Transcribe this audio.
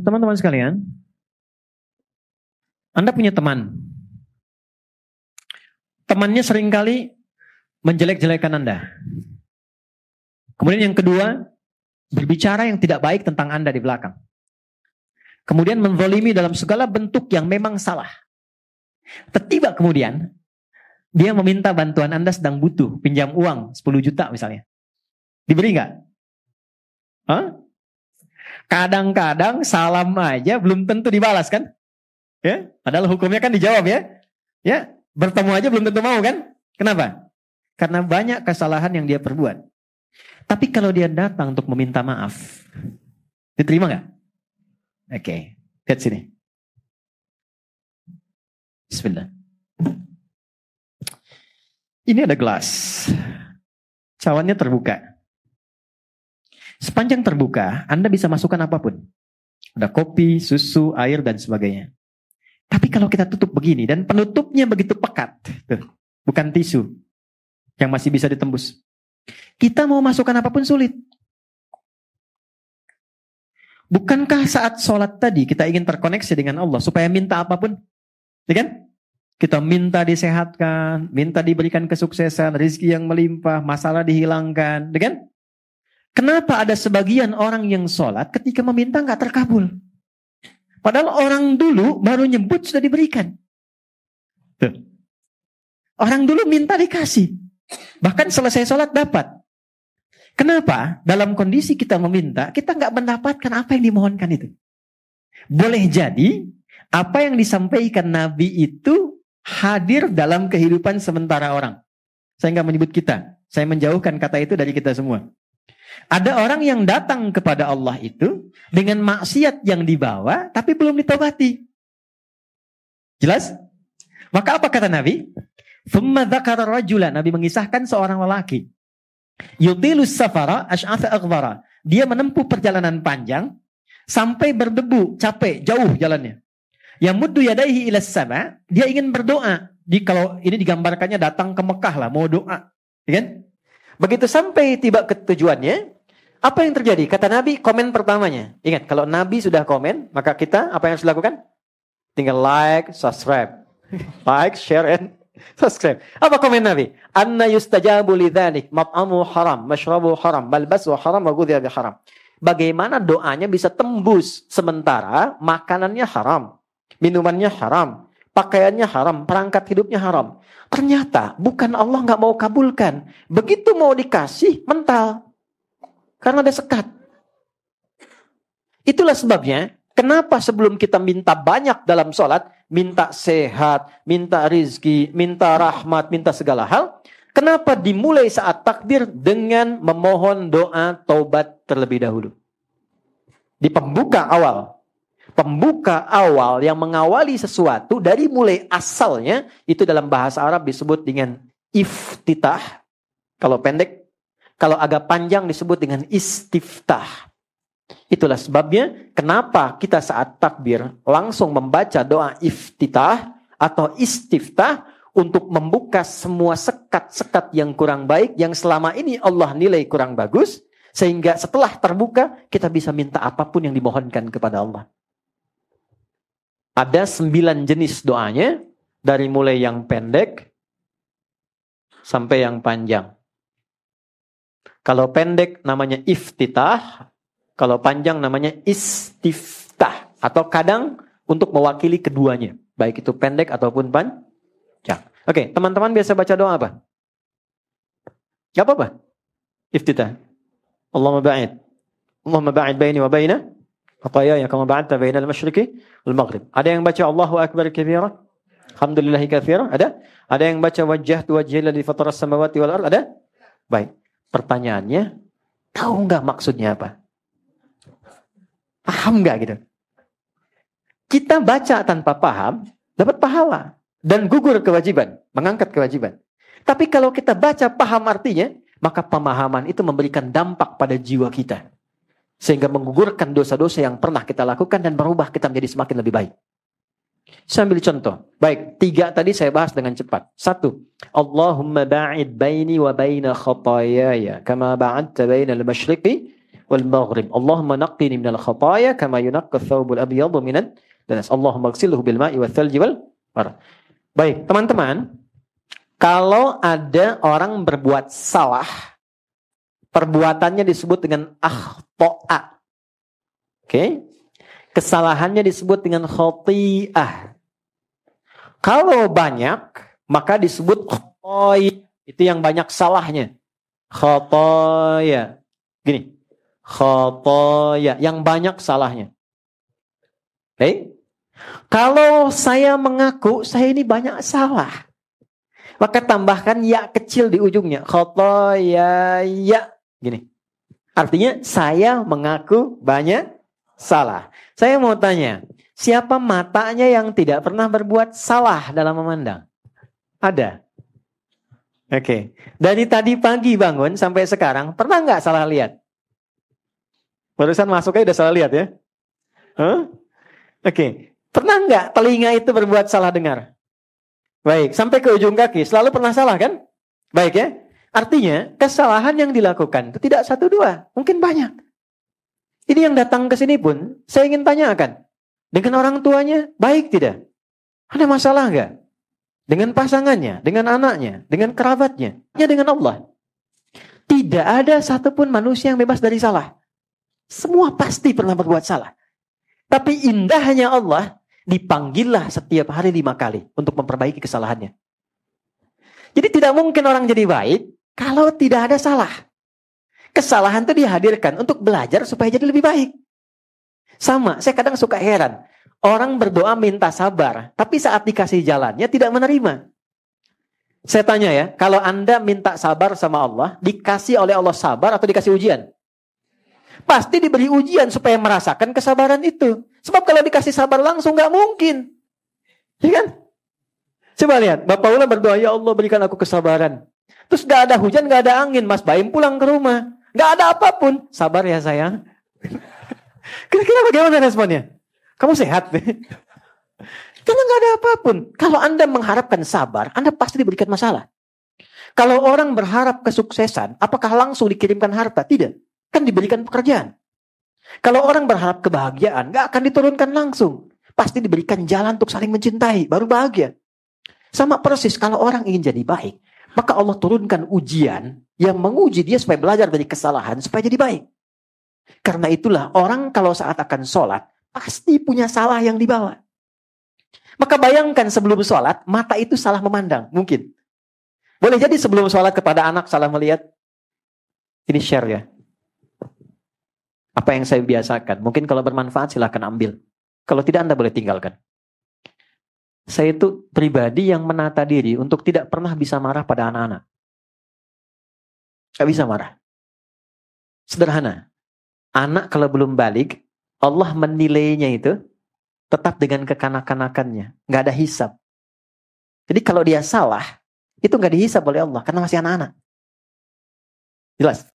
teman-teman sekalian, Anda punya teman. Temannya seringkali menjelek-jelekan Anda. Kemudian yang kedua, berbicara yang tidak baik tentang Anda di belakang. Kemudian menzalimi dalam segala bentuk yang memang salah. Tiba kemudian, dia meminta bantuan Anda sedang butuh, pinjam uang 10 juta misalnya. Diberi nggak? Hah? Kadang-kadang salam aja belum tentu dibalas kan? Ya, padahal hukumnya kan dijawab ya. Ya, bertemu aja belum tentu mau kan? Kenapa? Karena banyak kesalahan yang dia perbuat. Tapi kalau dia datang untuk meminta maaf, diterima nggak? Oke, lihat sini. Bismillah. Ini ada gelas. Cawannya terbuka. Sepanjang terbuka, Anda bisa masukkan apapun. Ada kopi, susu, air, dan sebagainya. Tapi kalau kita tutup begini, dan penutupnya begitu pekat, tuh, bukan tisu, yang masih bisa ditembus. Kita mau masukkan apapun sulit. Bukankah saat sholat tadi, kita ingin terkoneksi dengan Allah, supaya minta apapun? Ya kan? Kita minta disehatkan, minta diberikan kesuksesan, rezeki yang melimpah, masalah dihilangkan, ya kan? Kenapa ada sebagian orang yang sholat ketika meminta nggak terkabul? Padahal orang dulu baru nyebut sudah diberikan. Tuh. Orang dulu minta dikasih. Bahkan selesai sholat dapat. Kenapa? Dalam kondisi kita meminta, kita nggak mendapatkan apa yang dimohonkan itu. Boleh jadi, apa yang disampaikan Nabi itu hadir dalam kehidupan sementara orang. Saya nggak menyebut kita. Saya menjauhkan kata itu dari kita semua. Ada orang yang datang kepada Allah itu dengan maksiat yang dibawa, tapi belum ditobati. Jelas? Maka apa kata Nabi? Thumma dzakara rajulan. Nabi mengisahkan seorang lelaki. Yutilus safara asy'atha aghbara. Dia menempuh perjalanan panjang sampai berdebu, capek, jauh jalannya. Yamuddu yadaihi ilas sama, dia ingin berdoa. Kalau ini digambarkannya datang ke Mekah lah, mau doa. Ya kan? Begitu sampai tiba ke tujuannya, apa yang terjadi? Kata Nabi, komen pertamanya. Ingat, kalau Nabi sudah komen, maka kita apa yang harus dilakukan? Tinggal like, subscribe. Like, share, and subscribe. Apa komen Nabi? Anna yustajabu lidzalik, mat'amu haram, mashrabu haram, balbasu haram, wa ghudhiya bi haram. Bagaimana doanya bisa tembus sementara makanannya haram, minumannya haram, pakaiannya haram, perangkat hidupnya haram. Ternyata bukan Allah nggak mau kabulkan. Begitu mau dikasih, mental. Karena ada sekat. Itulah sebabnya, kenapa sebelum kita minta banyak dalam sholat, minta sehat, minta rizki, minta rahmat, minta segala hal, kenapa dimulai saat takbir dengan memohon doa taubat terlebih dahulu? Di pembuka awal. Pembuka awal yang mengawali sesuatu dari mulai asalnya, itu dalam bahasa Arab disebut dengan iftitah. Kalau pendek, kalau agak panjang disebut dengan istiftah. Itulah sebabnya kenapa kita saat takbir langsung membaca doa iftitah atau istiftah untuk membuka semua sekat-sekat yang kurang baik, yang selama ini Allah nilai kurang bagus, sehingga setelah terbuka kita bisa minta apapun yang dimohonkan kepada Allah. Ada 9 jenis doanya, dari mulai yang pendek sampai yang panjang. Kalau pendek namanya iftitah, kalau panjang namanya istiftah. Atau kadang untuk mewakili keduanya, baik itu pendek ataupun panjang. Oke, teman-teman biasa baca doa apa? Gak apa-apa. Iftitah. Allahumma ba'id baini wa baina Qataya kama ba'adta bainal masyriqi wal maghrib. Ada yang baca Allahu akbar kabira? Alhamdulillahi katsira? Ada? Ada yang baca wajjahtu wajhiya alladzi fatara as-samawati wal ardh? Ada? Baik. Pertanyaannya, tahu enggak maksudnya apa? Paham enggak gitu? Kita baca tanpa paham, dapat pahala dan gugur kewajiban, mengangkat kewajiban. Tapi kalau kita baca paham artinya, maka pemahaman itu memberikan dampak pada jiwa kita. Sehingga menggugurkan dosa-dosa yang pernah kita lakukan dan berubah kita menjadi semakin lebih baik. Saya ambil contoh. Baik, 3 tadi saya bahas dengan cepat. 1. Allahumma ba'id baini wa baina khatayaya kama ba'adta bainal masyriqi wal maghrib. Allahumma naqqini minal khataaya kama yunaqqa ath-thawbul abyadu minad danas. Allahumma ighsilhu bil ma'i wath thalji wal barad. Baik, teman-teman, kalau ada orang berbuat salah, perbuatannya disebut dengan akhta'a. Oke? Kesalahannya disebut dengan khati'ah. Kalau banyak, maka disebut khotoy. Itu yang banyak salahnya. Khotoya. Gini. Khotoya. Yang banyak salahnya. Oke? Kalau saya mengaku, saya ini banyak salah. Maka tambahkan ya kecil di ujungnya. Khotoya. Ya. Gini. Artinya, saya mengaku banyak salah. Saya mau tanya, siapa matanya yang tidak pernah berbuat salah dalam memandang? Ada? Oke. Dari tadi pagi bangun sampai sekarang, pernah nggak salah lihat? Barusan masuknya udah salah lihat ya? Huh? Oke. Pernah nggak telinga itu berbuat salah dengar? Baik. Sampai ke ujung kaki, selalu pernah salah kan? Baik ya? Artinya, kesalahan yang dilakukan itu tidak satu dua, mungkin banyak. Ini yang datang ke sini pun, saya ingin tanyakan. Dengan orang tuanya, baik tidak? Ada masalah nggak? Dengan pasangannya, dengan anaknya, dengan kerabatnya, ya dengan Allah. Tidak ada satupun manusia yang bebas dari salah. Semua pasti pernah berbuat salah. Tapi indahnya Allah, dipanggillah setiap hari 5 kali untuk memperbaiki kesalahannya. Jadi tidak mungkin orang jadi baik kalau tidak ada salah. Kesalahan itu dihadirkan untuk belajar supaya jadi lebih baik. Sama, saya kadang suka heran. Orang berdoa minta sabar, tapi saat dikasih jalannya tidak menerima. Saya tanya ya, kalau Anda minta sabar sama Allah, dikasih oleh Allah sabar atau dikasih ujian? Pasti diberi ujian supaya merasakan kesabaran itu. Sebab kalau dikasih sabar langsung nggak mungkin. Ya kan? Coba lihat, Bapak Ula berdoa, ya Allah berikan aku kesabaran. Terus gak ada hujan, gak ada angin, Mas Baim pulang ke rumah. Gak ada apapun. Sabar ya sayang. Kira-kira bagaimana responnya? Kamu sehat? Karena gak ada apapun. Kalau Anda mengharapkan sabar, Anda pasti diberikan masalah. Kalau orang berharap kesuksesan, apakah langsung dikirimkan harta? Tidak. Kan diberikan pekerjaan. Kalau orang berharap kebahagiaan, gak akan diturunkan langsung. Pasti diberikan jalan untuk saling mencintai, baru bahagia. Sama persis kalau orang ingin jadi baik, maka Allah turunkan ujian yang menguji dia supaya belajar dari kesalahan supaya jadi baik. Karena itulah orang kalau saat akan sholat pasti punya salah yang dibawa. Maka bayangkan sebelum sholat mata itu salah memandang. Mungkin. Boleh jadi sebelum sholat kepada anak salah melihat. Ini share ya. Apa yang saya biasakan. Mungkin kalau bermanfaat silahkan ambil. Kalau tidak Anda boleh tinggalkan. Saya itu pribadi yang menata diri untuk tidak pernah bisa marah pada anak-anak. Gak bisa marah. Sederhana. Anak kalau belum balik, Allah menilainya itu tetap dengan kekanak-kanakannya. Gak ada hisab. Jadi kalau dia salah, itu gak dihisab oleh Allah karena masih anak-anak. Jelas?